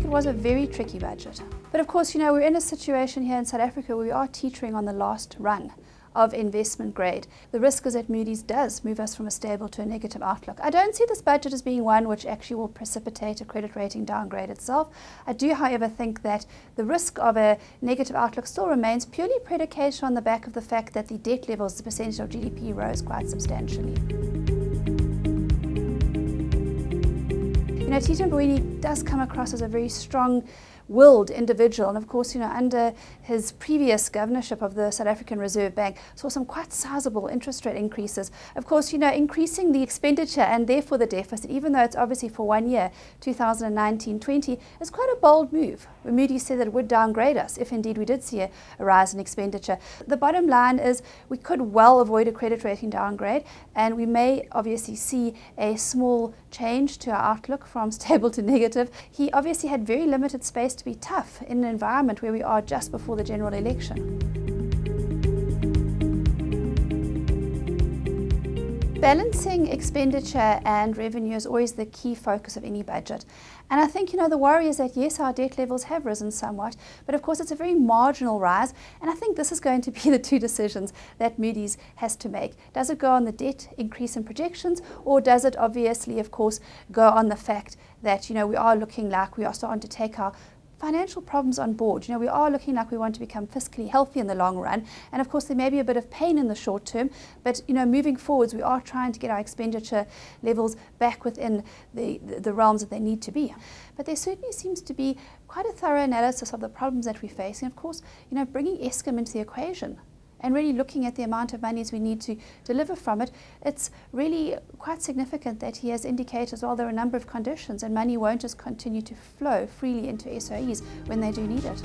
it was a very tricky budget. But of course, we're in a situation here in South Africa where we are teetering on the last run of investment grade. The risk is that Moody's does move us from a stable to a negative outlook. I don't see this budget as being one which actually will precipitate a credit rating downgrade itself. I do, however, think that the risk of a negative outlook still remains, purely predicated on the back of the fact that the debt levels, the percentage of GDP, rose quite substantially. Tito Mboweni does come across as a very strong-willed individual, and of course, under his previous governorship of the South African Reserve Bank, saw some quite sizable interest rate increases. Of course, increasing the expenditure and therefore the deficit, even though it's obviously for 1 year, 2019-20, is quite a bold move. Moody said that it would downgrade us if indeed we did see a rise in expenditure. The bottom line is we could well avoid a credit rating downgrade, and we may obviously see a small change to our outlook from stable to negative. He obviously had very limited space to be tough in an environment where we are just before the general election. Balancing expenditure and revenue is always the key focus of any budget. And I think, the worry is that yes, our debt levels have risen somewhat, but of course it's a very marginal rise. And I think this is going to be the two decisions that Moody's has to make. Does it go on the debt increase in projections, or does it obviously, of course, go on the fact that, we are looking like we are starting to take our financial problems on board. We are looking like we want to become fiscally healthy in the long run, and of course there may be a bit of pain in the short term, but moving forwards we are trying to get our expenditure levels back within the realms that they need to be. But there certainly seems to be quite a thorough analysis of the problems that we face, and of course bringing Eskom into the equation and really looking at the amount of monies we need to deliver from it. It's really quite significant that he has indicated as well there are a number of conditions, and money won't just continue to flow freely into SOEs when they do need it.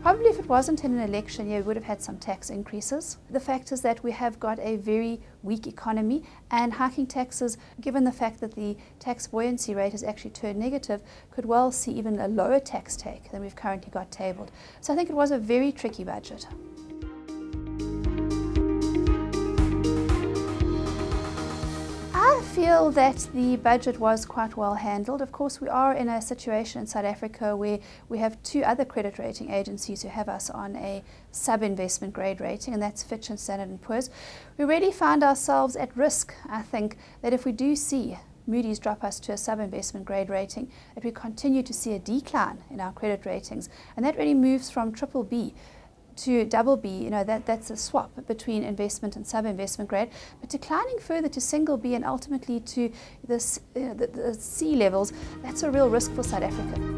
Probably if it wasn't in an election year, we would have had some tax increases. The fact is that we have got a very weak economy, and hiking taxes, given the fact that the tax buoyancy rate has actually turned negative, could well see even a lower tax take than we've currently got tabled. So I think it was a very tricky budget. I feel that the budget was quite well handled. Of course, we are in a situation in South Africa where we have two other credit rating agencies who have us on a sub-investment grade rating, and that's Fitch and Standard & Poor's. We really find ourselves at risk, I think, that if we do see Moody's drop us to a sub-investment grade rating, that we continue to see a decline in our credit ratings, and that really moves from BBB to BB, that's a swap between investment and sub-investment grade, but declining further to single B and ultimately to the C levels, that's a real risk for South Africa.